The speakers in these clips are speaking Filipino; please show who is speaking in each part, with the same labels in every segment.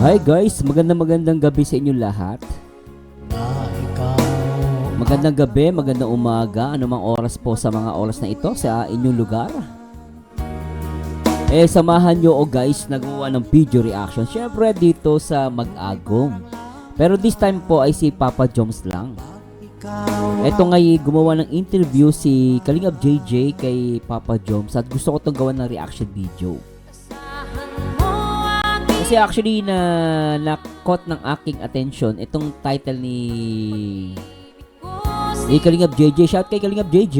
Speaker 1: Hi guys, magandang gabi sa inyo lahat. Magandang gabi, magandang umaga, anumang oras po sa mga oras na ito sa inyong lugar. Samahan nyo guys, nagawa ng video reaction. Syempre dito sa Mag-agong. Pero this time po ay si Papa Joms lang. Ito ngayon, gumawa ng interview si Kalingap JJ kay Papa Joms at gusto ko itong gawa ng reaction video. Kasi actually na-caught ng aking attention itong title ni Kalingap JJ. Shout kay Kalingap JJ.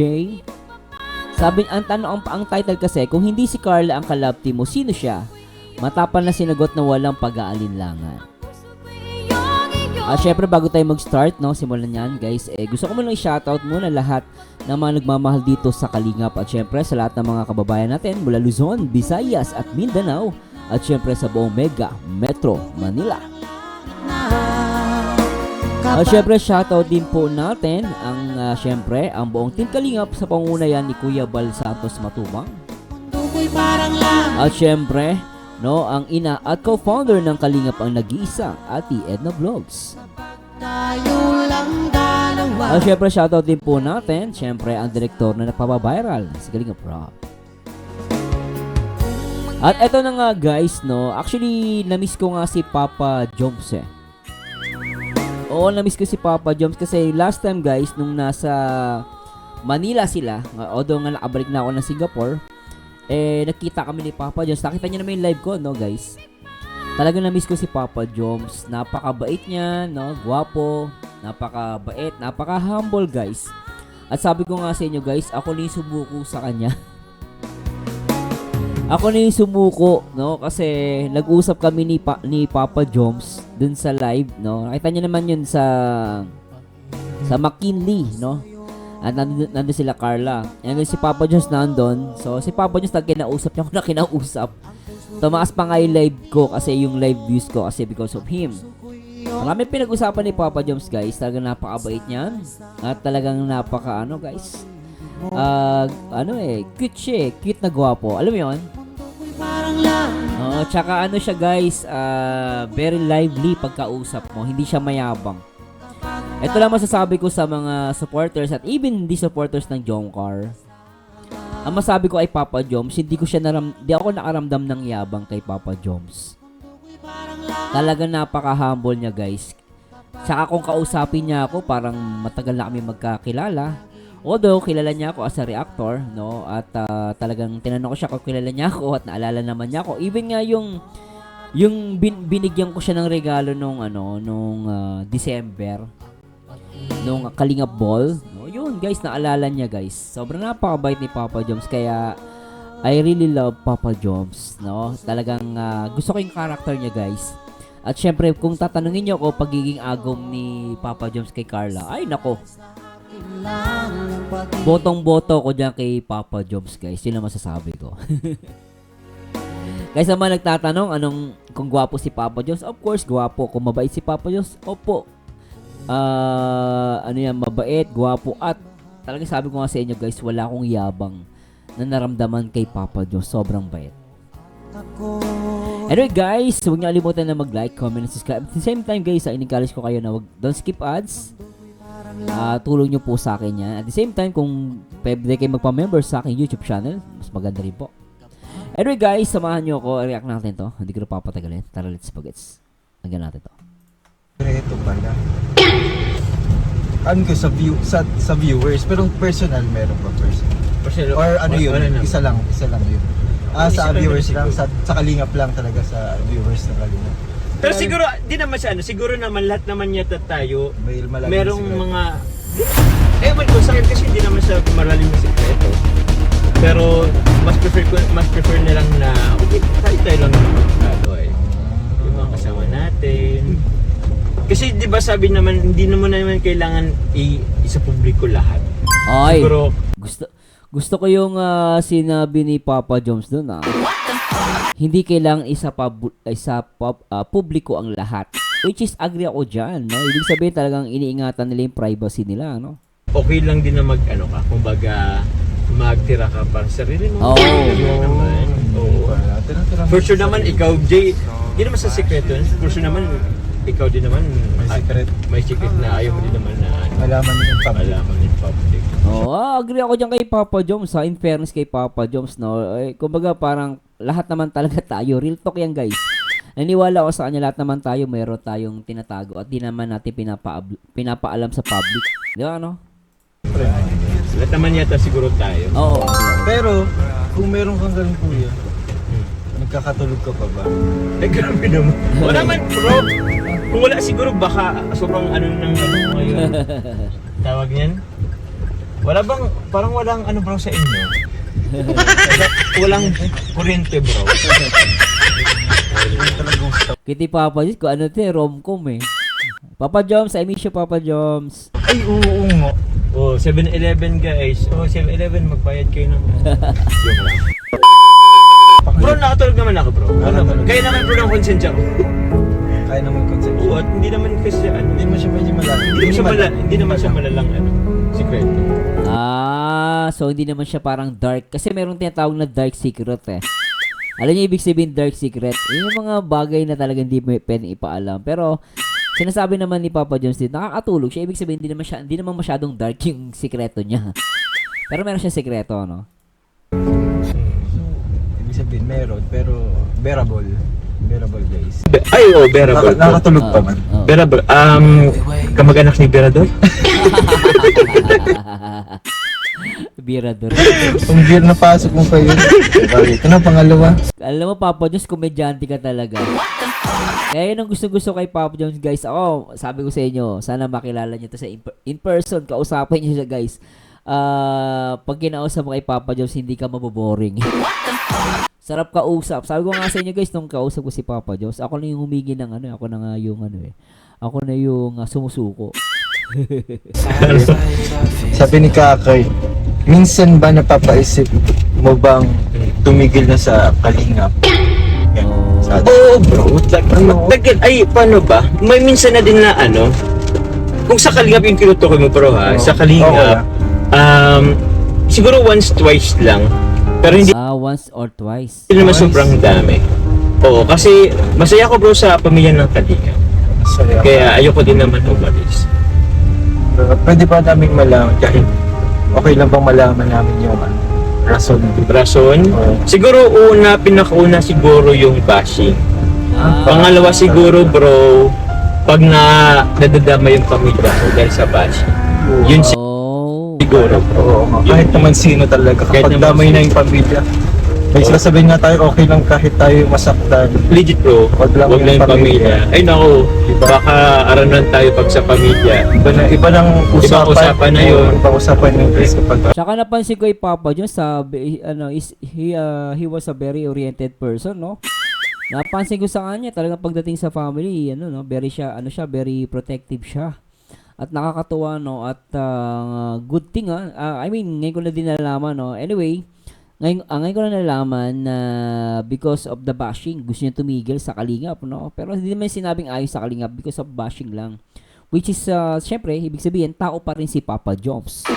Speaker 1: Sabi, ang title kasi, kung hindi si Carla ang ka-love team mo, sino siya? Matapang na sinagot na walang pag-aalinlangan. Syempre bago tayo mag-start, no, simulan yan guys, gusto ko muna i-shoutout muna lahat ng mga nagmamahal dito sa Kalingap. At syempre sa lahat ng mga kababayan natin mula Luzon, Visayas at Mindanao. At syempre sa buong Mega Metro Manila. At syempre shoutout din po natin ang syempre ang buong Team Kalingap sa pangunayan ni Kuya Bal Santos Matubang. At syempre no, ang ina at co-founder ng Kalingap ang nag-iisa, Ate Edna Vlogs. At syempre shoutout din po natin syempre ang direktor na nagpapaviral si Kalingap Rob. At eto na nga guys, no, actually na-miss ko nga si Papa Joms Oo, na-miss ko si Papa Joms kasi last time guys, nung nasa Manila sila, although nga nakabalik na ako ng Singapore, nakita kami ni Papa Joms. Nakita niyo naman yung live ko, no guys. Talagang na-miss ko si Papa Joms. Napakabait niya, no, gwapo, napakabait, napaka-humble guys. At sabi ko nga sa inyo guys, ako na yung sumuko sa kanya. Ako na yung sumuko, no, kasi nag-usap kami ni Papa Joms dun sa live, no. Nakita niyo naman yun sa McKinley, no. At nandun sila Carla. And si Papa Joms nandun. So si Papa Joms kinausap niya ako na kinausap. Tumaas pa nga yung live ko kasi yung live views ko kasi because of him. Marami pinag-usapan ni Papa Joms guys. Talagang napakabait niyan. At talagang napaka guys. Cute siya, cute na gwapo. Alam mo yun? Tsaka siya guys, very lively pagkausap mo. Hindi siya mayabang. Ito lang masasabi ko sa mga supporters at even hindi supporters ng Jomcar. Ang masabi ko ay Papa Joms, hindi ako nakaramdam ng yabang kay Papa Joms. Talagang napaka-humble niya guys. Tsaka kung kausapin niya ako, parang matagal na kami magkakilala. Although kilala niya ako as a reactor, no, at talagang tinanong ko siya kung kilala niya ako at naalala naman niya ako. Even nga yung binigyan ko siya ng regalo nung December, nung Kalingap Ball. No, yun guys, naalala niya guys. Sobrang napakabait ni Papa Joms, kaya I really love Papa Joms, no. Talagang gusto ko yung character niya guys. At syempre kung tatanungin niyo ako pagiging agom ni Papa Joms kay Carla, ay nako. Botong-boto ko dyan kay Papa Joms guys. Yun ang masasabi ko. Guys, naman nagtatanong kung gwapo si Papa Joms. Of course, gwapo. Kung mabait si Papa Joms, opo. Mabait, gwapo. At talagang sabi ko nga sa inyo guys, wala akong yabang na naramdaman kay Papa Joms. Sobrang bait. Anyway guys, huwag niyo kalimutan na mag-like, comment, and subscribe. At the same time guys, in-encourage ko kayo na don't skip ads. Tulong nyo po sa akin yan. At the same time, kung pwede kayo magpa-member sa aking YouTube channel, mas maganda rin po. Anyway guys, samahan nyo ako. React natin to. Hindi ko na papatagalin. Tara, let's bagets. Hanggang natin to.
Speaker 2: Ito pala. Ko sa viewers, pero personal meron ba personal? Or yun? Isa lang yun. Sa viewers lang, sa Kalingap lang talaga, sa viewers na Kalingap.
Speaker 3: Pero siguro, di naman siya, siguro naman lahat naman yata tayo, merong mga, ko sa akin kasi hindi naman siya malalim na sikreto. Pero, mas prefer nilang na, okay, tayo lang naman magkado yung mga kasama natin. Kasi di ba sabi naman, hindi naman kailangan isa publiko lahat.
Speaker 1: Ay,
Speaker 3: siguro,
Speaker 1: gusto ko yung sinabi ni Papa Joms doon hindi kailangang publiko ang lahat. Which is agree ako dyan, no? Ibig sabihin talagang iniingatan nila yung privacy nila, no?
Speaker 3: Okay lang din na kumbaga magtira ka pang sarili mo.
Speaker 1: Oo.
Speaker 3: Naman. Oo. For sure naman, ikaw, Jay, Hindi naman sa sikreto. For sure naman, ikaw din naman, may secret na ayaw mo din naman na
Speaker 2: Malaman mo yung public.
Speaker 3: malaman in public.
Speaker 1: Agree ako dyan kay Papa Joms ha. In fairness kay Papa Joms, no. Kumbaga parang lahat naman talaga tayo. Real talk yan, guys. Naniwala ako sa kanya, lahat naman tayo mayroon tayong tinatago at di naman natin pinapaalam sa public. Di ba, ano?
Speaker 3: Lahat naman yata siguro tayo.
Speaker 1: Oo.
Speaker 2: Pero, kung meron kang ganun kuya, nagkakatulog ka pa ba?
Speaker 3: Grabe naman. Wala man, bro. Kung wala siguro baka sobrang ngayon. Tawag niyan? Wala bang, parang walang bro sa inyo? Walang kuryente bro.
Speaker 1: Kiti Papa Joms, kung ano ito rom-com eh. Papa Joms, I miss you Papa Joms.
Speaker 2: Ay, oo nga.
Speaker 3: 7-Eleven guys. 7-Eleven, magbayad kayo ng... Joke lang. Bro, nakatulog naman ako bro. Kaya naman bro ng konsensya ko.
Speaker 2: Kaya naman consent.
Speaker 3: Oo, at hindi naman kasi
Speaker 2: Hindi mo siya medyo malalim.
Speaker 3: hindi naman siya malalang sikreto.
Speaker 1: So hindi naman siya parang dark. Kasi meron tinatawag na dark secret eh. Alam niyo ibig sabihin dark secret? Yun yung mga bagay na talagang hindi mo pwedeng ipaalam. Pero sinasabi naman ni Papa Joms din, nakakatulog siya. Ibig sabihin hindi naman masyadong dark yung sikreto niya. Pero meron siya sikreto, no?
Speaker 2: Ibig sabihin meron, pero bearable. Bearable guys.
Speaker 3: Ay, bearable.
Speaker 2: Nakatulog pa man.
Speaker 3: Bearable. Kamag-anak ni Berador?
Speaker 1: Birador.
Speaker 2: Kung beer na pasok mo pa yun. Ito na pangalawa.
Speaker 1: Alam mo, Papa Joms, komedyante ka talaga. Kaya yun ang gusto-gusto kay Papa Joms, guys. Ako, sabi ko sa inyo, sana makilala niyo to sa in person. Kausapin niyo siya, guys. Pag kinausap mo kay Papa Joms, hindi ka maboboring. Sarap kausap. Sabi ko nga sa inyo, guys, nung kausap ko si Papa Joms, ako na yung humigi ng ako na nga yung ako na yung sumusuko.
Speaker 2: Sabi ni Kakay, minsan ba napapaisip mo bang tumigil na sa kalingap?
Speaker 3: Oo bro. Ay, paano ba? May minsan na din na kung sa kalingap yung tinutukoy mo bro ha, sa kalingap, siguro once, twice lang. Pero hindi
Speaker 1: Once or twice.
Speaker 3: naman sobrang dami. Oo, kasi masaya ko bro sa pamilya ng kalingap. Kaya ayoko din naman umalis.
Speaker 2: Pwede ba naming malaman kahit okay lang bang malaman namin yung rason?
Speaker 3: Rason? Siguro pinakauna siguro yung bashing. Pangalawa siguro bro, pag nadadama yung pamilya ko dahil sa bashing. Yun siguro.
Speaker 2: Oo, kahit naman sino talaga. Kapag damay na yung pamilya. May sasabihin nga tayo, okay lang kahit tayo masaktan.
Speaker 3: Legit bro, wag lang yung pamilya. Ay nako, baka aranan tayo pag sa pamilya.
Speaker 2: Iba nang usapan.
Speaker 3: Ibang usapan na yun.
Speaker 2: Ibang usapan yung guys kapag...
Speaker 1: Tsaka napansin ko yung Papa Joms, he was a very oriented person, no? Napansin ko sa kanya, talagang pagdating sa family, very protective siya. At nakakatuwa, no? At good thing, I mean, ngayon ko na din nalaman, no? Anyway, ngayon ko na nalaman na because of the bashing, gusto niya tumigil sa kalingap, no? Pero hindi naman sinabing ayos sa kalingap because of bashing lang. Which is, syempre, ibig sabihin, tao pa rin si Papa Joms.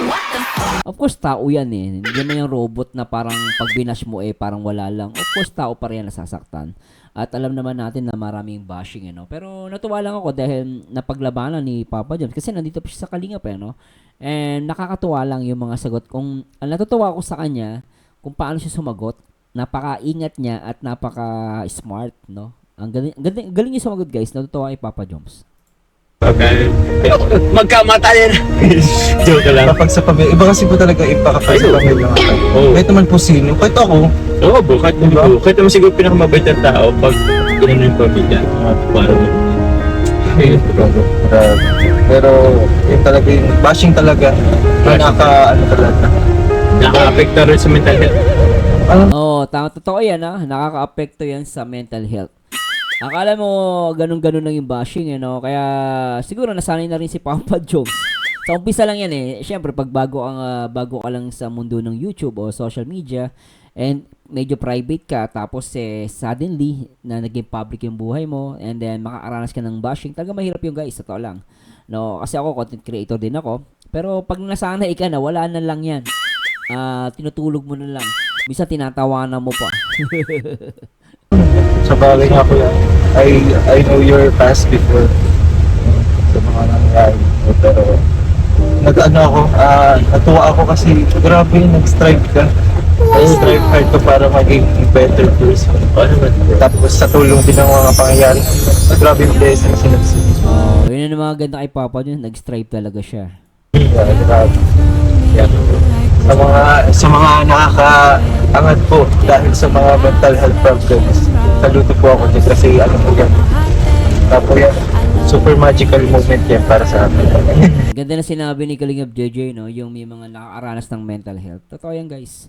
Speaker 1: Of course, tao yan eh. Hindi naman yung robot na parang pag binash mo parang wala lang. Of course, tao pa rin nasasaktan. At alam naman natin na maraming bashing, no? Pero natuwa lang ako dahil napaglabanan ni Papa Joms kasi nandito pa siya sa kalingap, no? And nakakatuwa lang yung mga sagot. Kung natutuwa ako sa kanya, kung paano siya sumagot, napaka-ingat niya at napaka-smart, no? Ang galing niya sumagot, guys. Natutuwa kay Papa Joms.
Speaker 3: Okay. Magkamatayan. Joke lang.
Speaker 2: Kapag sa pamilya, iba kasi po talaga kapag sa pamilya. Kahit naman po sino, kahit ako.
Speaker 3: Oo bro, kahit naman siguro pinakamabait na tao pag gano'n yung pamilya. Parang
Speaker 2: pero yung talaga yung bashing talaga, talaga.
Speaker 3: Nakaka-apekto rin sa mental health.
Speaker 1: Totoo yan, nakaka-apekto yan sa mental health. Akala mo ganun-ganun lang yung bashing, Kaya siguro nasanay na rin si Papa Joms. Sa umpisa lang yan Siyempre pag bago ka lang sa mundo ng YouTube o social media and medyo private ka tapos suddenly na naging public yung buhay mo and then makaaranas ka ng bashing, talaga mahirap yung guys, totoo lang. No, kasi ako content creator din ako. Pero pag nasanay ka na, wala na lang yan. Tinutulog mo na lang. Bisa tinatawanan mo pa.
Speaker 2: sa bagay nga po yan. I know your past before. Sa mga nangyayari. Pero, nag-ano ako, natuwa ako kasi grabe, nag-strive ka. Nag-strive hard ka para maging better person. Tapos sa tulong din ng mga pangyayari, grabe yung blessings sila.
Speaker 1: Yun ang mga ganda kay Papa Jones, nag-strive talaga siya.
Speaker 2: Grabe. Yan. Sa mga nakakaangat po dahil sa mga mental health problems, saludo po ako din kasi ano po yan. Tapos yan, super magical moment yan para sa amin.
Speaker 1: Ganda na sinabi ni Kalingap JJ, no? Yung may mga nakakaranas ng mental health. Totoo yan, guys.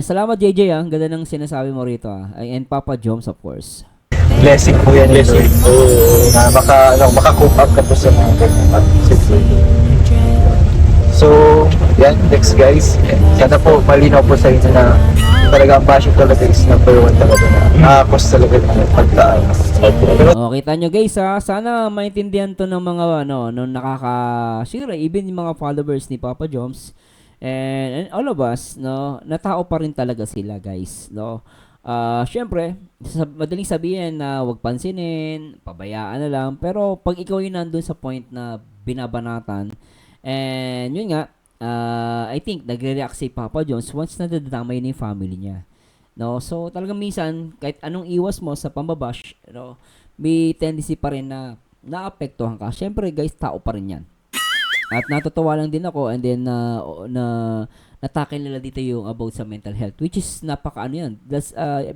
Speaker 1: Salamat JJ, ah. Ganda ng sinasabi mo rito, ah. And Papa Jones, of course.
Speaker 2: Blessing po yan, blessing. Na maka-cope up ka po sa mga ganyan situation. So, yan, next guys. Sana po malinaw po sa inyo na talaga ang passion talaga is number one talaga na nakakos talaga ng pagtaan. Pero,
Speaker 1: Kita nyo guys, ha? Sana maintindihan to ng mga siyempre, even yung mga followers ni Papa Jones and all of us, no, na tao pa rin talaga sila, guys, no. Siyempre, madaling sabihin na wag pansinin, pabayaan na lang, pero pag ikaw yung nandun sa point na binabanatan, and yun nga, I think nagre-react si Papa Jones once na nadadamay na yung family niya. No? So talagang minsan, kahit anong iwas mo sa pambabash, may tendency pa rin na naapektuhan ka. Siyempre guys, tao pa rin yan. At natutuwa lang din ako and then natakil nila dito yung about sa mental health, which is napaka-ano yan.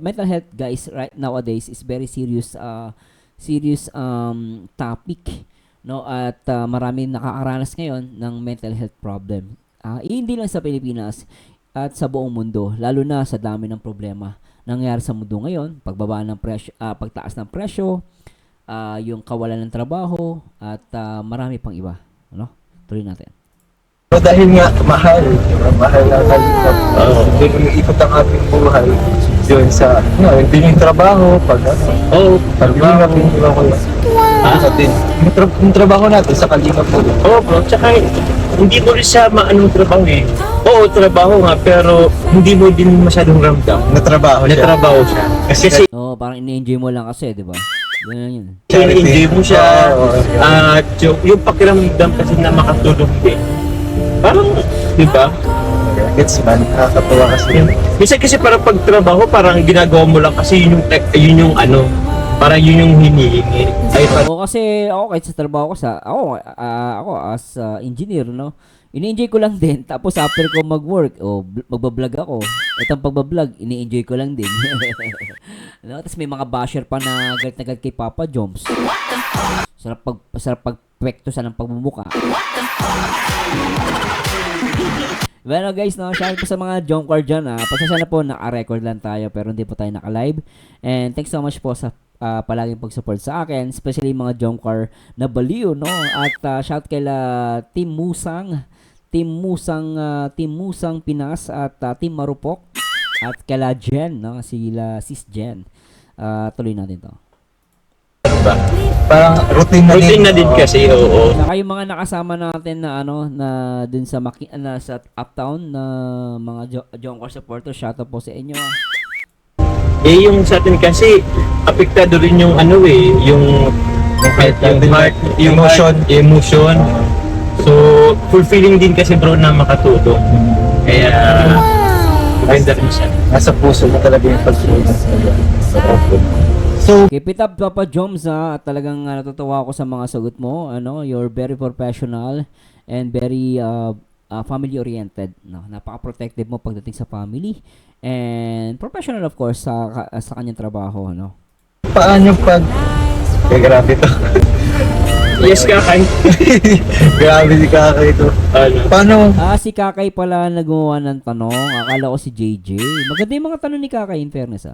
Speaker 1: Mental health guys right nowadays is very serious topic. No, at maraming nakakaranas ngayon ng mental health problem. Hindi lang sa Pilipinas at sa buong mundo, lalo na sa dami ng problema nangyayari sa mundo ngayon, pagbaba ng presyo, pagtaas ng presyo, yung kawalan ng trabaho at marami pang iba, ano? Tuloy natin.
Speaker 2: so dahil nga mahal na kalingap, doon umiikot ang ating buhay doon sa, hindi yung trabaho, kalingap yung trabaho. Yung trabaho natin sa kalingap po.
Speaker 3: Bro, tsaka hindi mo rin siya maanong trabaho eh. Oo, trabaho nga, pero hindi mo din masyadong ramdam.
Speaker 2: Natrabaho siya.
Speaker 3: Kasi
Speaker 1: Parang ini-enjoy mo lang kasi, di ba? Ganun yun.
Speaker 3: enjoy mo siya. At yung pakiramdam kasi na makatulong din. Parang, di ba?
Speaker 2: It's man, nakakatuwa kasi.
Speaker 3: Minsan kasi parang pagtrabaho, parang ginagawa mo lang kasi yun yung parang yun yung hinihingi.
Speaker 1: Kasi ako kahit sa trabaho ko ako as engineer, no. Ini-enjoy ko lang din. Tapos after ko mag-work, magbablog ako. Itong pagbablog, ini-enjoy ko lang din. No? Tapos may mga basher pa na galit na galit kay Papa Jones. Sarap pagpekto sa ng pagmumuka. Well guys, no, shout out po sa mga Jomcar dyan. Pasensya na po, naka-record lang tayo pero hindi po tayo naka-live. And thanks so much po sa palaging pag-support sa akin, especially mga Jomcar na baliw, no? At shout kay Team Musang Pinas at Team Marupok at kala Jen, no? Sis Jen. Tuloy natin to.
Speaker 2: Parang routine
Speaker 3: na din kasi, oo.
Speaker 1: Saka yung mga nakasama natin na na dun sa sa Uptown na mga Jomcar supporters, shout out po sa inyo.
Speaker 3: Yung sa atin kasi apektado rin yung yung heart, yung emotion. So fulfilling din kasi bro na makatulong. Kaya maganda rin siya.
Speaker 2: nasa puso mo talaga yung pagtulong. So,
Speaker 1: Keep it up, Papa Joms, ha. At talagang natutuwa ako sa mga sagot mo. You're very professional and very family-oriented. No? Napaka-protective mo pagdating sa family. And professional, of course, sa kanyang trabaho.
Speaker 2: paano pag... grabe to.
Speaker 3: Yes, Kakay.
Speaker 2: Grabe si Kakay to. Paano?
Speaker 1: Si Kakay pala nagawa ng tanong. Akala ko si JJ. Maganda yung mga tanong ni Kakay, in fairness,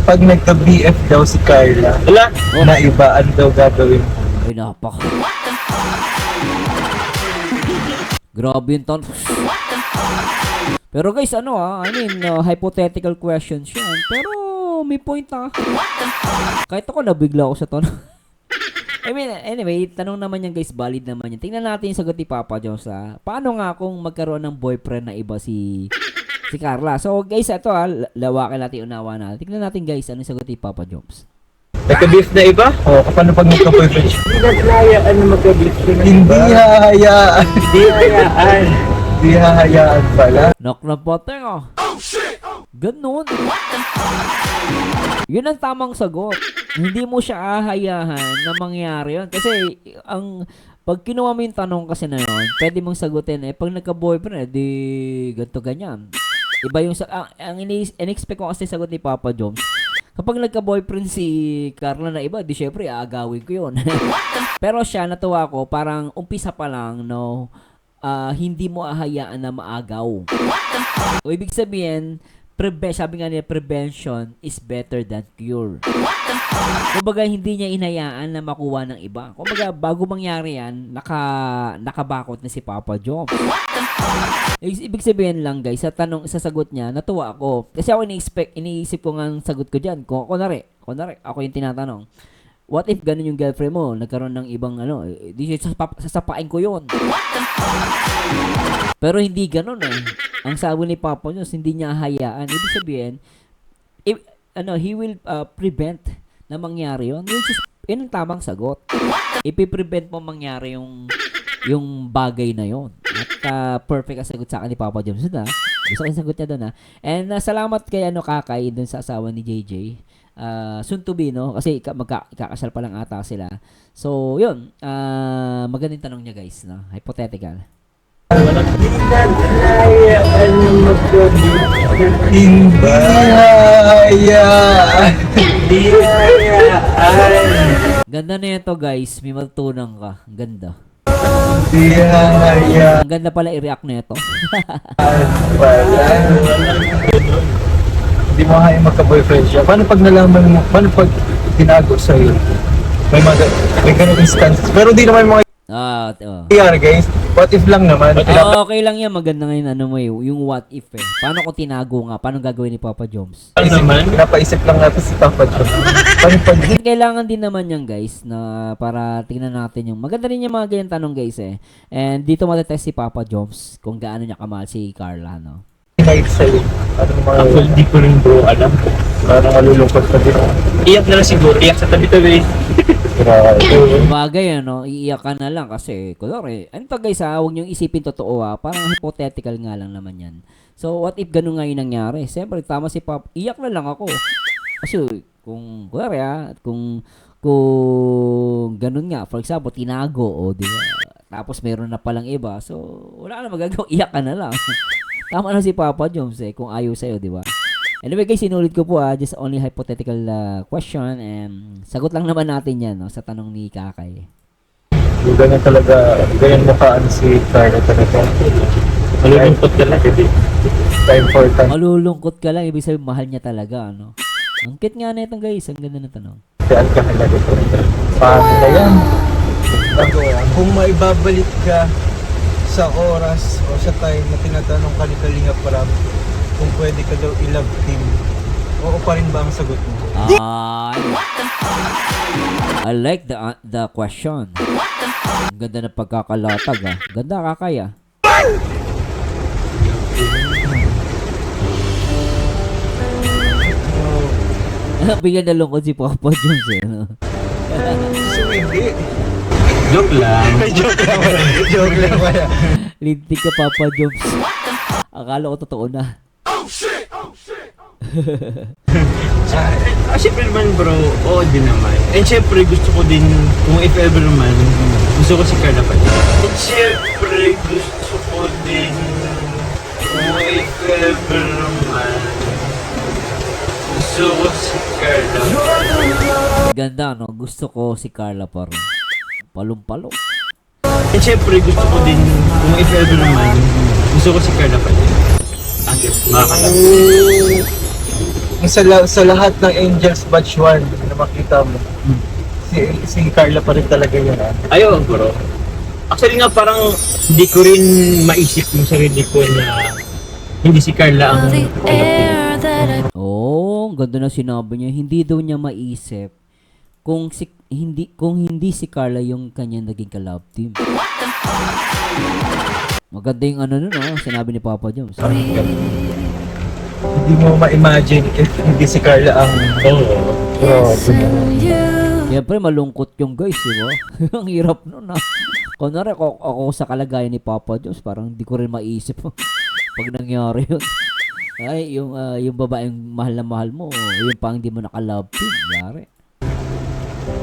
Speaker 2: Pag nagka-BF daw si Carla, na ibaan daw gagawin.
Speaker 1: Ay, napak. Grabe yung tanong. Pero guys, hypothetical questions yan. Pero may point kahit ako nabigla ako sa tanong. Anyway, tanong naman yan guys, valid naman yan. Tingnan natin yung sagot ni Papa Jones. Paano nga kung magkaroon ng boyfriend na iba si Si Carla. So guys, ito lawakan natin, unawa natin. Tignan natin guys, anong sagot ni Papa Joms.
Speaker 3: Nagka-beef na iba?
Speaker 2: O, paano pag magka-boyfriend siya?
Speaker 3: Hindi naglayaan na magka-beef na
Speaker 2: Hindi hahayaan.
Speaker 3: Hindi hayaan.
Speaker 2: Hindi hahayaan pala.
Speaker 1: Knock na poteng oh. Ganun. Yun ang tamang sagot. Hindi mo siya ahayahan na mangyari yun. Kasi pag kinuha mo yung tanong kasi na yun, pwede mong sagutin pag nagka-boyfriend, di ganito ganyan. Iba yung ang in-expect ko kasi sagot ni Papa Joms. Kapag nagka-boyfriend si Carla na iba, di syempre aagawin ko yun. Pero siya, natuwa ko, parang umpisa pa lang, no, hindi mo ahayaan na maagaw. O ibig sabihin, sabi nga niya, prevention is better than cure. Kumbaga, hindi niya inayaan na makuha ng iba. Kumbaga, bago mangyari yan, nakabakot na si Papa Joms. Ibig sabihin lang guys, sa sagot niya, natuwa ako. Kasi ako iniisip ko nga ang sagot ko dyan. Kunwari, ako yung tinatanong. What if ganun yung girlfriend mo? Nagkaroon ng ibang di sasapain ko yun. Pero hindi ganun Ang sabi ni Papa Joms, hindi niya hayaan. Ibig sabihin, he will prevent na mangyari yun. Which is, yun ang tamang sagot. Ipiprevent mo mangyari yung bagay na yon. At perfect ang sagot sa akin ni Papa Joms. Gusto ko yung sagot niya doon And salamat kay Kakay dun sa asawa ni JJ. Soon to be, no? Kasi magkakasal pa lang ata sila. So, yun. Magandang tanong niya, guys, no? Hypothetical.
Speaker 2: Hindi hahayaan.
Speaker 3: Hindi hayaan.
Speaker 1: Ganda na ito, guys. May matutunan ka. Ang ganda.
Speaker 2: Hindi hahayaan
Speaker 1: Ang ganda pala i-react na ito.
Speaker 2: pala. Hindi mo hayaan magka-boyfriend siya. Paano pag nalaman mo? Paano pag tinago sa'yo? May ganung instances. Pero di naman mga nangyari, guys. What if lang naman?
Speaker 1: Okay lang yan. Maganda ngayon yung what if Paano ko tinago nga? Paano gagawin ni Papa Joms?
Speaker 2: Pinapaisip lang natin si Papa John. Paano pag
Speaker 1: Kailangan din naman yan guys na para tingnan natin yung maganda rin yung mga ganyan tanong guys And dito matetest si Papa Joms kung gaano niya kamahal si Carla, no?
Speaker 2: night sa'yo? Anong mga...
Speaker 3: Actually, di ko rin bro alam.
Speaker 2: Parang malulungkot ka din.
Speaker 3: Iyak na lang siguro. Iyak sa tabi-tabi.
Speaker 2: Grabe.
Speaker 1: Bagay iiyak ka na lang kasi kunwari, ano to guys huwag niyong isipin totoo parang hypothetical nga lang naman yan. So what if ganun nga yung nangyari? Siyempre tama si Pop, iyak na lang ako. Kasi kung kunwari kung ganun nga, for example, tinago di ba? Tapos meron na palang iba, so wala na magagawa, iyak ka na lang. Tama na si Papa Joms kung ayaw sa'yo, di ba? Anyway guys, sinulit ko po just only hypothetical question and sagot lang naman natin yan sa tanong ni Kakay.
Speaker 2: Yung ganyan talaga, ganyan mukhaan si Carla talaga.
Speaker 3: Malulungkot ka lang.
Speaker 2: Important.
Speaker 1: Malulungkot ka lang, ibig sabihin mahal niya talaga, Ang cute nga na itong guys, ang ganda ng tanong.
Speaker 2: Saan ka halaga talaga? Paano na yan? Kung maibabalik ka sa oras o sa time na tinatanong ka ni Kalinga Prab kung pwede ka daw i-love team, oo pa rin ba ang sagot mo?
Speaker 1: I like the question. Ang ganda ng pagkakalatag Ganda Kakay Bigyan na lungkot si Papa Joms
Speaker 2: So hindi.
Speaker 3: Joke lang.
Speaker 2: Joke lang pala.
Speaker 1: Lintik ka Papa Joms. Akala ko totoo na.
Speaker 3: Siyempre naman bro, oo din naman. And siyempre gusto ko din, kung if ever naman, gusto ko si Carla pa din. And siyempre gusto ko din, kung if ever naman, gusto ko si Carla.
Speaker 1: Ganda Gusto ko si Carla pa rin. Palong-palo.
Speaker 3: And siyempre gusto ko din, kung if ever naman, gusto ko si Carla pa din.
Speaker 2: Sa lahat ng Angels Batch 1 na makita mo, si Carla pa rin talaga yun
Speaker 3: Ayun bro. Actually nga parang hindi ko rin maisip yung sarili ko na hindi si Carla ang
Speaker 1: Ang ganda na sinabi niya. Hindi daw niya maisip kung hindi si Carla yung kanyang naging ka-love team. Maganda yung sinabi ni Papa Joms.
Speaker 2: Hindi mo ma-imagine if hindi si Carla ang grabe naman.
Speaker 1: Siyempre, malungkot yung guys, di ba? Ang hirap nun, ha? Kunwari, ako sa kalagayan ni Papa Jones, parang hindi ko rin maisip pag nangyari yun. Ay, yung babaeng mahal na mahal mo, yung pang hindi mo naka-love team, yari.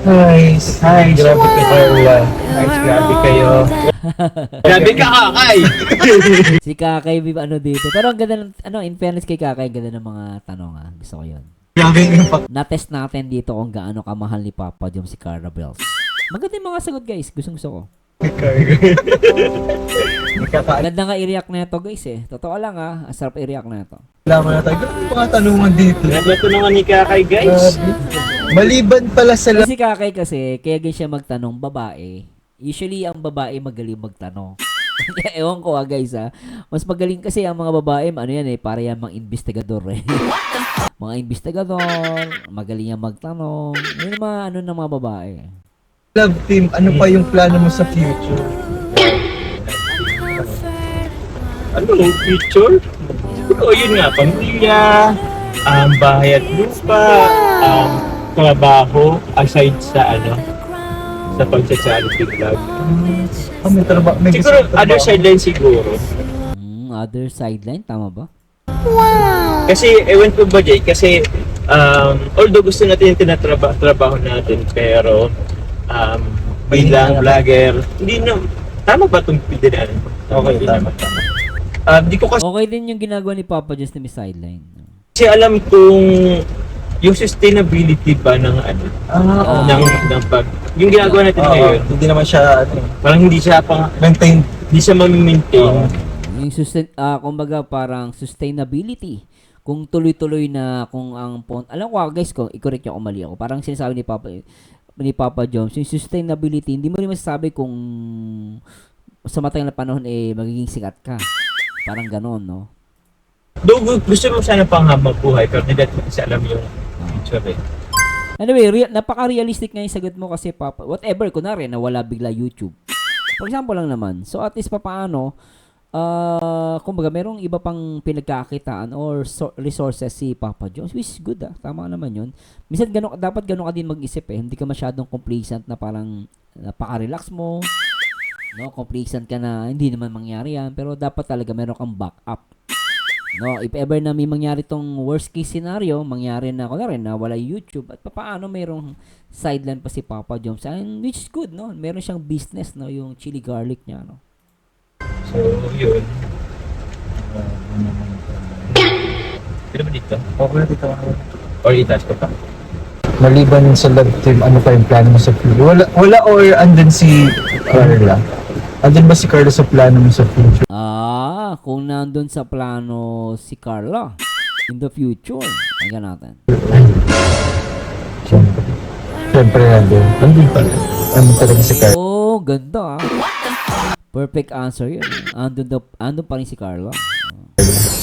Speaker 2: Nice. Hi, grabe ka Carla. Nice, grabe kayo.
Speaker 3: Grabe ka, Kakay!
Speaker 1: Si Kakay, ano dito. Pero ang ganda ng, in fairness kay Kakay, ang ganda ng mga tanong, ha? Gusto ko yun.
Speaker 2: Grabe yung impact.
Speaker 1: Na-test natin dito kung gaano kamahal ni Papa Jones si Carla Bells. Maganda yung mga sagot, guys. Gustong-gusto ko.
Speaker 2: Ni Carla. Nagkakaala
Speaker 1: Ganda nga i-react na ito, guys, eh. Totoo lang, ha? Ang sarap i-react na ito.
Speaker 2: mo na tayo. Grabe yung mga tanungan dito.
Speaker 3: Naglato naman ni Kakay, guys.
Speaker 2: Grabe. Maliban pala sa
Speaker 1: Kasi Kakay kasi, kaya ganyan siya magtanong, babae. Usually, ang babae magaling magtanong. Ewan ko guys mas magaling kasi ang mga babae, ano yan para yan mga investigador mga investigador, magaling yan magtanong. Yun yung mga ano ng mga babae.
Speaker 2: love team, ano pa yung plano mo sa future?
Speaker 3: Ano, future? Oo, yun nga, pamilya, bahay at lupa, trabaho, aside sa sa pagsa-charity vlog.
Speaker 2: May trabaho.
Speaker 3: Siguro, other sideline siguro.
Speaker 1: Other sideline, tama ba?
Speaker 3: Kasi, ewan ko ba, Jay, kasi, although gusto natin yung tinatrabaho natin, pero, bilang vlogger, hindi na, tama ba itong pindinan?
Speaker 2: Okay, tama.
Speaker 3: Di ko kasi
Speaker 1: Okay din yung ginagawa ni Papa just na may sideline.
Speaker 3: alam kung yung sustainability ba ng ng pag yung ginagawa natin ngayon,
Speaker 2: Hindi naman siya,
Speaker 3: parang hindi siya
Speaker 2: maintain.
Speaker 3: hindi siya ma-maintain.
Speaker 1: Yung kumbaga parang sustainability. Kung tuloy-tuloy na kung ang alam ko guys, kung i-correct niyo kung mali ako. Parang sinasabi ni Papa Jones, yung sustainability, hindi mo rin masasabi kung sa matagal na panahon magiging sikat ka. Parang gano'n, no?
Speaker 3: Though gusto mo sana pang habang buhay, pero hindi natin kasi alam yung future eh.
Speaker 1: Anyway, napaka-realistic nga yung sagot mo kasi Papa, whatever, kunwari, nawala bigla YouTube. For example lang naman. So at least papaano, kumbaga, merong iba pang pinagkakitaan or resources si Papa Jones, which is good Tama naman yun. Minsan dapat gano'n ka din mag-isip Hindi ka masyadong complacent na parang napaka-relax mo. No, complacent ka na hindi naman mangyari yan. Pero dapat talaga meron kang backup. No, if ever na may mangyari tong worst case scenario, mangyari na kunwari na wala YouTube at paano merong sideline pa si Papa Jones, and which is good, no? Meron siyang business, no, yung chili garlic niya, no.
Speaker 3: So, yun. Pwede ba dito?
Speaker 2: Okay, dito.
Speaker 3: Or itaas ko pa?
Speaker 2: Maliban sa love team, ano pa yung plano mo sa future? Wala or andun si Carla? Andun ba si Carla sa plano mo sa future?
Speaker 1: Kung nandun sa plano si Carla in the future, hanggang natin.
Speaker 2: Siyempre andun. Andun pala. Andun talaga si Carla.
Speaker 1: Oh, ganda Perfect answer yun. Andun pa rin si Carla.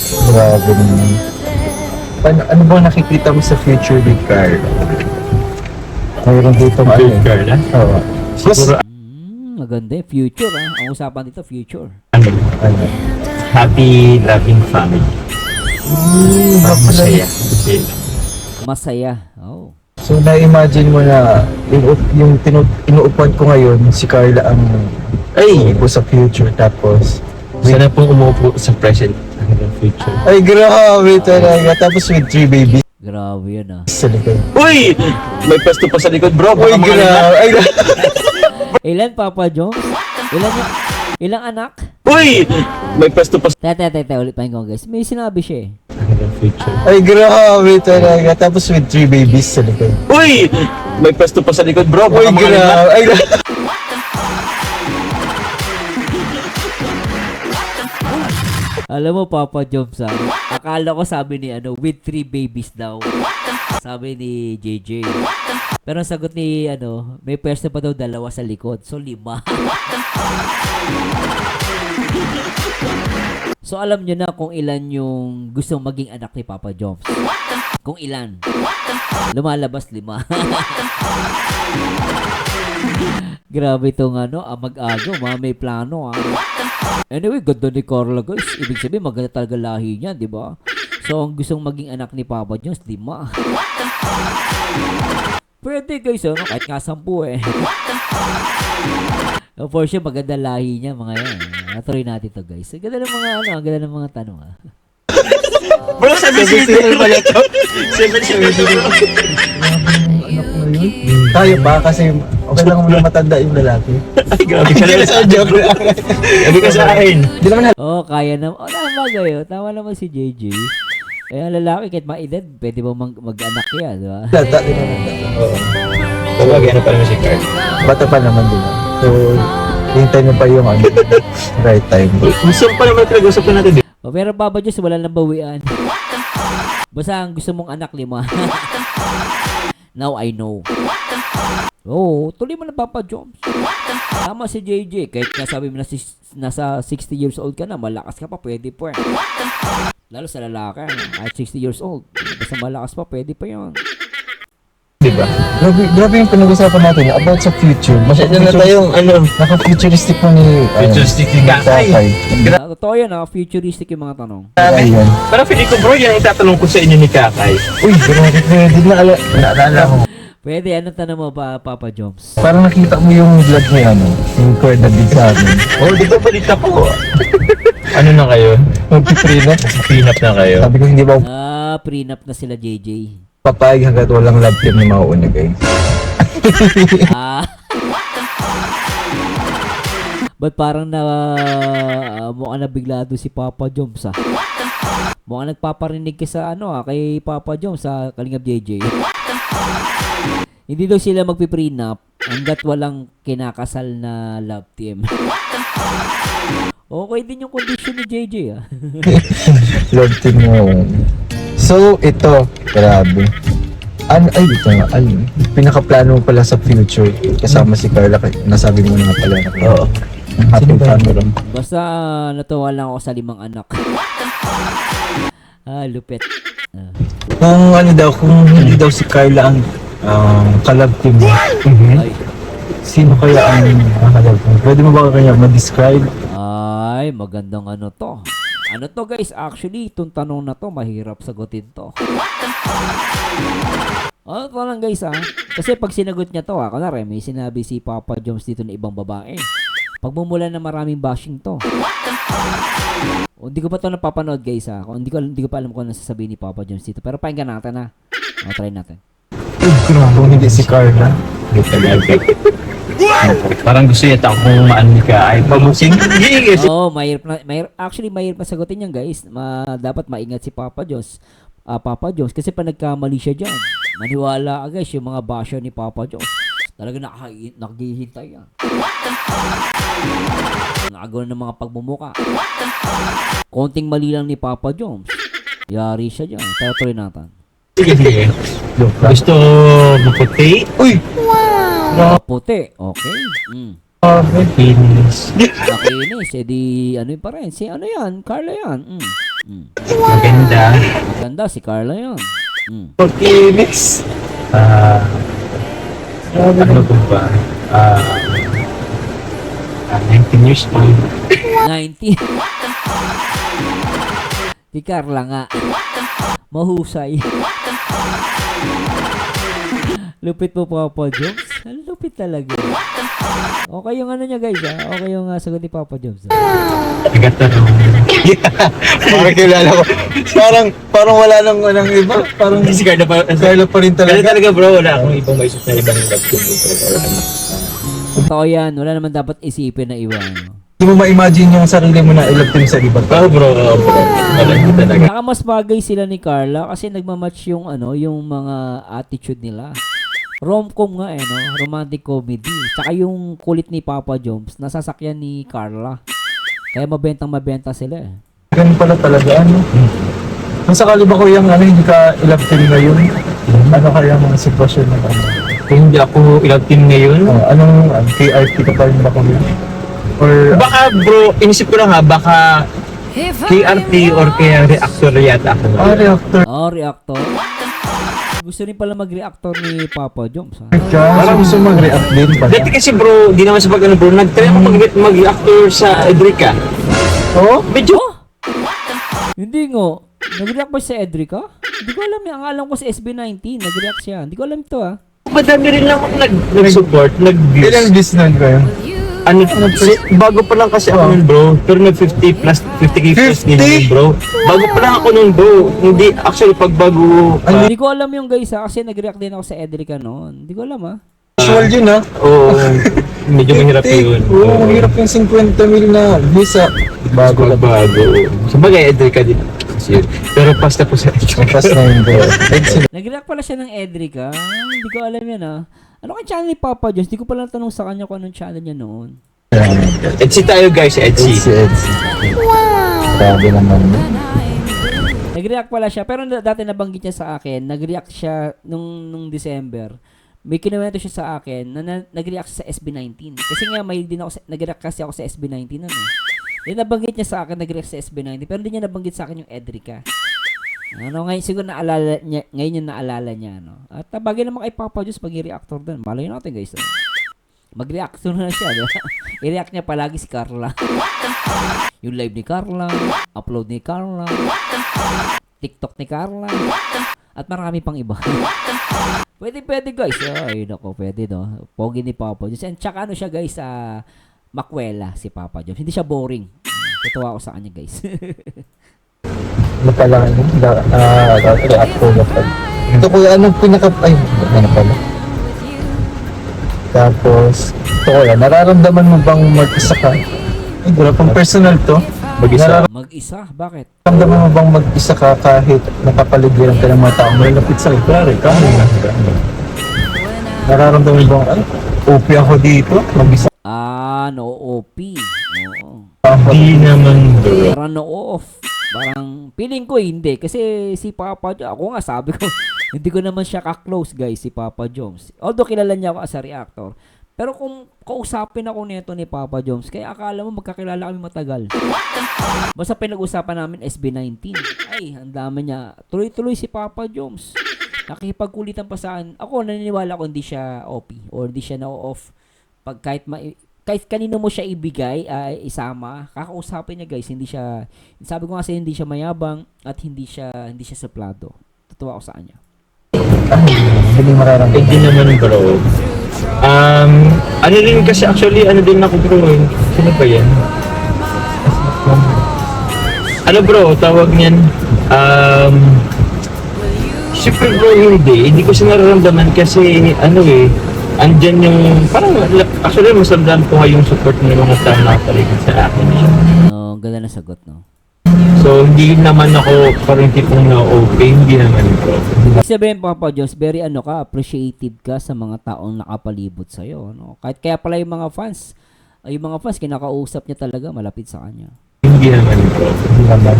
Speaker 2: Grabe naman. Ano bang nakikita mo sa future with Carla? Mayroon dito
Speaker 3: Carla?
Speaker 2: Oo.
Speaker 3: Siguro,
Speaker 1: Maganda yung future Ang usapan dito, future.
Speaker 2: Ano?
Speaker 3: Happy, loving family. Masaya.
Speaker 1: Masaya. Oh.
Speaker 2: So na-imagine mo na yung inuupuan ko ngayon, si Carla ang umuupo sa future tapos
Speaker 3: Sana pong umupo sa present hanggang future.
Speaker 2: ay grabe talaga tapos with 3 babies
Speaker 1: Grabe yun
Speaker 2: sa likod.
Speaker 3: Uy! May pasto pa sa likod, bro.
Speaker 2: Uy,
Speaker 3: Baka mga
Speaker 2: grabe. Ay,
Speaker 1: Ilan, Papa Jones? Ilang anak?
Speaker 3: Uy! May pasto pa sa
Speaker 1: Ulit pa ko guys. May sinabi siya
Speaker 3: hanggang future.
Speaker 2: ay grabe talaga tapos with 3 babies sa likod.
Speaker 3: Uy! May pasto pa sa likod, bro.
Speaker 2: Uy,
Speaker 3: Baka mga
Speaker 2: grabe. Ay,
Speaker 1: Alam mo, Papa Jones akala ko sabi ni with 3 babies daw. Sabi ni JJ. Pero ang sagot ni may pwesto pa daw 2 sa likod. So 5. So alam nyo na kung ilan yung gustong maging anak ni Papa Jones. Kung ilan. Lumalabas 5. Grabe itong mag-ago, may plano Anyway, ganda ni Carla guys. Ibig sabihin, maganda talaga lahi niya, di ba? So, ang gustong maging anak ni Papa Jones, 5. Pwede guys, ano? Kahit nga 10 eh. For sure, maganda lahi niya, mga yan. Natuloy natin to guys. Ang ganda ng mga, ano, ang ganda ng mga tanong, ah.
Speaker 3: Bro, 7-7 pala to. 7-7.
Speaker 2: Tayo ba? Kasi okay lang muna matanda yung lalaki.
Speaker 3: Ay, grabe ka na sa joke. Grabe ka sa akin.
Speaker 2: Hindi naman
Speaker 1: Oh, kaya na. Oh, tama kayo. Tama naman si JJ. Eh, ang lalaki, kahit ma-edad, pwede ba mag-anak yan, di ba?
Speaker 2: halata din naman.
Speaker 3: Oo. Sabagay, ano pa naman si Carl?
Speaker 2: Bata pa naman din. So, hintay mo pa yung ano, right time.
Speaker 3: Gusto pa naman pinag-usapan natin.
Speaker 1: O, pero Papa Diyos, wala nang bawian. Basta ang gusto mong anak, 5. Now I know. Oo, tuloy mo na Papa Jones. Tama si JJ. Kahit nasabi mo na nasa 60 years old ka na, malakas ka pa, pwede pa. Lalo sa lalaki, at 60 years old. Basta malakas pa, pwede pa yun.
Speaker 2: Diba? Grabe yung pinag-usapan natin about sa future.
Speaker 3: Masyado na tayong ano.
Speaker 2: Naka-futuristic mo ni
Speaker 3: Futuristic ni Kakay.
Speaker 1: Totoo yan, futuristic yung mga tanong.
Speaker 2: Ayan.
Speaker 3: Pero feeling ko bro, yan ang tatanong ko sa inyo ni Kakay.
Speaker 2: Uy, grabe naalala ko.
Speaker 1: Pwede, anong tanong mo pa, Papa Jones?
Speaker 2: Parang nakita mo yung vlog ni ano, yung Cord na din sa amin.
Speaker 3: Oh, di ba balita po? Ano na kayo?
Speaker 2: Magpiprenup.
Speaker 3: Pinap na kayo.
Speaker 2: Sabi ko hindi ba
Speaker 1: Prenup na sila JJ.
Speaker 2: papayag hanggat walang love team na mauuna guys.
Speaker 1: Ba't parang mukhang nabigla doon si Papa Jones, ah? Mukhang nagpaparinig ka sa kay Papa Jones sa Kalingap JJ. Hindi daw sila magpiprenup hanggat walang kinakasal na love team. Okay din yung condition ni JJ, ah.
Speaker 2: Love team mo. So, ito, grabe. Ito nga, pinakaplano mo pala sa future kasama si Carla, nasabi mo na nga pala na
Speaker 3: Oo.
Speaker 2: happy family.
Speaker 1: Basta natuwa lang ako sa 5 anak. Lupit.
Speaker 2: Kung kung hindi daw si Carla ang kalab team mo,
Speaker 1: Ay,
Speaker 2: sino kaya ang kalab team? Pwede mo ba kaya ma-describe?
Speaker 1: ay, magandang to. Ano to guys, actually, itong tanong na to, mahirap sagutin to. Ano to lang guys, kasi pag sinagot niya to, kunwari, may sinabi si Papa Jones dito na ibang babae. Pagmumula na maraming bashing to. O, hindi ko pa to napapanood guys, kung hindi ko pa alam kung ano sasabihin ni Papa Jones dito. Pero pakinggan natin, O, try natin.
Speaker 2: Kung hindi si Carla.
Speaker 3: Parang gusto yata kung maano ka ay pabusing.
Speaker 1: Oo, actually, mahirap na sagutin yan guys. Dapat maingat si Papa Jones. Papa Jones, kasi pa nagkamali siya dyan. Maniwala ka guys, yung mga basher ni Papa Jones. Talaga naghihintay yan. Nakagawa ng mga pagmumuka. Konting mali lang ni Papa Jones. Yari siya dyan. Pero tuloy natin.
Speaker 3: Sige. Gusto maputi?
Speaker 2: Uy!
Speaker 1: Puti, okay.
Speaker 3: Finish.
Speaker 1: Nakinis, edi ano pa rin. Ano yan? Carla yan.
Speaker 3: Maganda.
Speaker 1: Maganda, si Carla yan.
Speaker 2: Pag-inis!
Speaker 3: Ano ba? 19 years old.
Speaker 1: 90. Si Carla nga. Mahusay. Lupit po Papa Jones. Ang lupit talaga. Okay yung niya guys, Okay yung sagot ni Papa Jones.
Speaker 3: Nagtatanong.
Speaker 2: Parang kilala ko. Parang wala nang iba. Parang
Speaker 3: Si Carla pa
Speaker 2: rin
Speaker 3: Kaya
Speaker 2: talaga.
Speaker 3: talaga bro, wala akong ibang maisip na ibang love team.
Speaker 1: Totoo yan. Wala naman dapat isipin na iba.
Speaker 2: Hindi mo ma-imagine yung sarili mo na ilove team sa iba.
Speaker 3: Oh bro, wala ko talaga.
Speaker 1: Saka mas bagay sila ni Carla kasi nagmamatch yung yung mga attitude nila. Rom-com nga no? Romantic comedy. Saka yung kulit ni Papa Jones, nasasakyan ni Carla. Kaya mabenta sila eh.
Speaker 2: Ganun pala talaga, Kung sakali ba ko yung hindi ka ilove team ngayon, ano kaya mga sitwasyon na
Speaker 3: Kung hindi ako love team ngayon,
Speaker 2: anong KRT ka pa rin ba ko yun? Or
Speaker 3: baka bro, inisip ko lang baka KRT or kaya reactor yata ako.
Speaker 2: reactor
Speaker 1: Reactor. Gusto rin pala mag-reactor ni Papa Jones.
Speaker 2: ka? Parang gusto mag-react din pa.
Speaker 3: Dati kasi bro, di naman sa pag bro, nag-try ako mag-reactor sa Edrica.
Speaker 2: Oo?
Speaker 3: Medyo,
Speaker 1: Hindi nga. Nag-react ba siya sa Edrica? Hindi ko alam yan. Ang alam ko sa SB19, nag-react siya. Hindi ko alam ito ah.
Speaker 3: Madami rin lang nag-support, nag-views.
Speaker 2: Ilang views nun kayo?
Speaker 3: Ano, bago pa lang kasi ako nun bro, pero nag 50 plus, 50k plus din yun bro. Bago pa lang ako nun bro, hindi, actually pag bago,
Speaker 1: Hindi ko alam yung guys ha, kasi nag-react din ako sa Edrica noon. Hindi ko alam ha.
Speaker 2: Usual yun ha?
Speaker 3: oo, medyo mahirap yun.
Speaker 2: Oo, mahirap yung 50 mil na views ha. Bago lang.
Speaker 3: Bago. Sabagay, Edrica din. Pero pasta po sa
Speaker 2: Pass na yun bro.
Speaker 1: Nag-react pala siya ng Edrica. Hindi ko alam yan ha. Ano kang channel ni Papa Jones? Hindi ko pala tanong sa kanya kung anong channel niya noon.
Speaker 3: Etsy tayo guys, Etsy.
Speaker 2: Etsy. Grabe naman.
Speaker 1: Nag-react pala siya, pero dati nabanggit niya sa akin, nag-react siya nung December. May kinuwento siya sa akin na nag-react siya sa SB19. Kasi nga may din ako nag-react kasi ako sa SB19 ano. Then nabanggit niya sa akin nag-react sa SB19, pero hindi niya nabanggit sa akin yung Edrica. Ano ngayon siguro naalala niya, ngayon yung naalala niya no. At bagay naman kay Papa Jones pag i-reactor din. Malay natin guys. Mag-reactor na siya, di ba? I-react niya palagi si Carla. Yung live ni Carla, upload ni Carla, TikTok ni Carla, at marami pang iba. Pwede guys. Ay, nako, pwede no. Pogi ni Papa Jones. And tsaka ano siya guys, makwela si Papa Jones. Hindi siya boring. Tutuwa ako sa kanya guys.
Speaker 2: Ano pala yun? React ko na pala. Ito kuya, anong ay, ano pala? Tapos, ito kuya, nararamdaman mo bang mag-isa ka? Ay, wala pang personal to.
Speaker 3: Mag-isa.
Speaker 1: Mag-isa? Bakit?
Speaker 2: Nararamdaman mo bang mag-isa ka kahit nakapaligiran ka ng mga taong malalapit sa'yo? Klaro, ikaw na. Nararamdaman mo bang, ay, OP ako dito, mag-isa.
Speaker 1: No OP. Oo.
Speaker 3: Di naman bro.
Speaker 1: Parang no off. Parang feeling ko hindi kasi si Papa Jones, ako nga sabi ko, hindi ko naman siya ka-close guys si Papa Jones. Although kilala niya ako as a reactor. Pero kung kausapin ako nito ni Papa Jones, kaya akala mo magkakilala kami matagal. Basta pinag-usapan namin SB19. Ay, ang dami niya. Tuloy-tuloy si Papa Jones. Nakikipagkulitan pa sa akin. Ako naniniwala ko hindi siya OP or hindi siya na-off. Pag kahit kanino mo siya ibigay, isama, kakausapin niya guys, hindi siya, sabi ko kasi hindi siya mayabang at hindi siya suplado. Tutuwa ako sa kanya.
Speaker 2: Hindi mararamdaman.
Speaker 3: Hindi naman bro. Ano rin kasi actually, ano din ako bro. Sino ba yan? Ano bro, tawag niyan? Siyempre bro, hindi ko siya nararamdaman kasi ano andyan yung, parang actually mas ramdam ko nga yung support ng mga tao na paligid sa akin.
Speaker 1: Ganda na sagot, no?
Speaker 3: So, hindi naman ako parang tipong na-okay, hindi naman bro.
Speaker 1: Sabihin Papa Jones, very appreciative ka sa mga taong nakapalibot sa'yo, no? Kahit kaya pala yung mga fans, kinakausap niya talaga malapit sa kanya.
Speaker 3: Hindi naman bro.
Speaker 2: Hindi naman.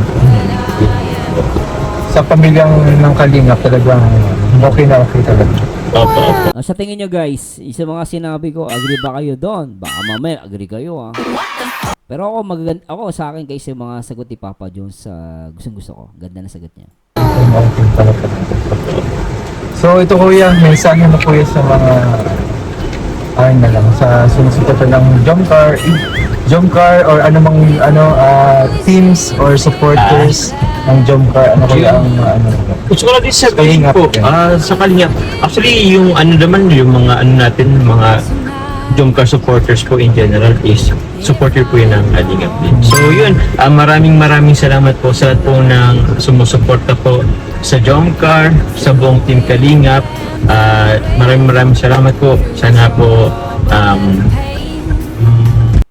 Speaker 2: Sa pamilyang ng Kalingap talagang okay na okay talaga.
Speaker 3: Opo.
Speaker 1: Sa tingin nyo guys, sa mga sinabi ko, agree ba kayo doon? Baka mamaya agree kayo Pero ako sa akin guys, yung mga sagot ni Papa Jones, gustong-gusto ko. Ganda na sagot niya.
Speaker 2: Okay talaga. So ito kuya, may sana na kuya sa mga sa sumusuporta ng Jomcar or anumang teams or supporters ng Jomcar, ano kaya ang
Speaker 3: Gusto ko lang din sabihin po, sa Kalingap, actually yung yung mga natin, mga Jomcar supporters po in general is supporter po yun ng Kalingap din. So yun, maraming salamat po sa lahat po ng sumusuporta po sa Jomcar, sa buong team Kalingap. Maraming salamat po. Sana po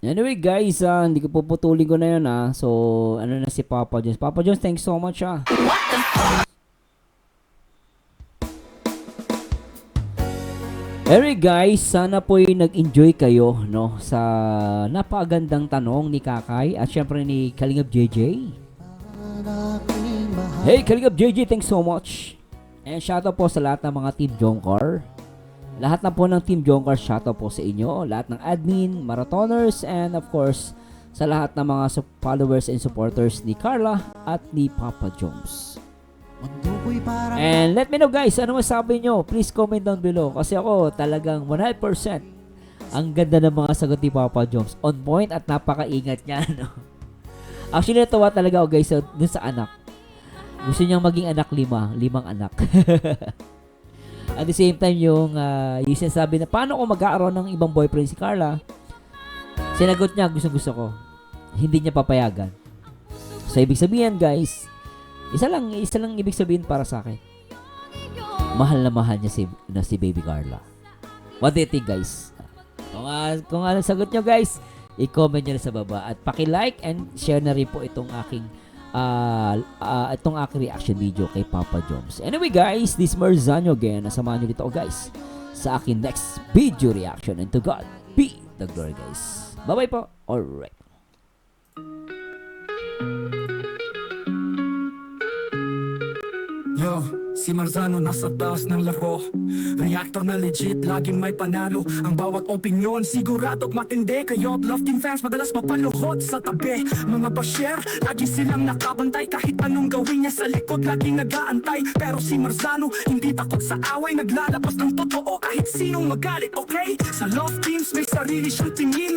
Speaker 1: Anyway guys, hindi ko puputulin ko na yun So, ano na si Papa Jones. Papa Jones, thanks so much Anyway guys, sana po'y nag-enjoy kayo no sa napakagandang tanong ni Kakay at syempre ni Kalingap JJ. Hey Kalingap JJ, thanks so much. And shoutout po sa lahat ng mga Team Jomcar. Lahat na po ng Team Jomcar, shoutout po sa inyo. Lahat ng admin, marathoners, and of course, sa lahat ng mga followers and supporters ni Carla at ni Papa Jones. And let me know guys, ano masabi nyo? Please comment down below. Kasi ako talagang 100% ang ganda ng mga sagot ni Papa Jones. On point at napakaingat niya. No? Actually, natawa talaga ako guys dun sa anak. Gusto niyang maging anak limang anak. At the same time, yung sinasabi na, paano ko mag-aaroon ng ibang boyfriend si Carla? Sinagot niya, gusto ko. Hindi niya papayagan. So, ibig sabihin, guys, isa lang ibig sabihin para sa akin. Mahal na mahal niya si Baby Carla. What do you think, guys? Kung ano sagot niyo, guys, i-comment niyo na sa baba. At paki-like and share na rin po itong aking reaction video kay Papa Joms. Anyway, guys, this is Marzano again. Nasamahan niyo dito, guys, sa aking next video reaction. And to God be the glory, guys. Bye-bye po. Alright.
Speaker 4: Yo, si Marzano nasa taas ng laro. Reactor na legit, laging may panalo. Ang bawat opinyon, siguradong matindi. Kayo't love team fans, madalas mapaluhod sa tabi. Mga basher, lagi silang nakabantay. Kahit anong gawin niya sa likod, laging nag-aantay. Pero si Marzano, hindi takot sa away. Naglalabas ng totoo kahit sinong magalit, okay? Sa love teams, may sarili siyang tingin.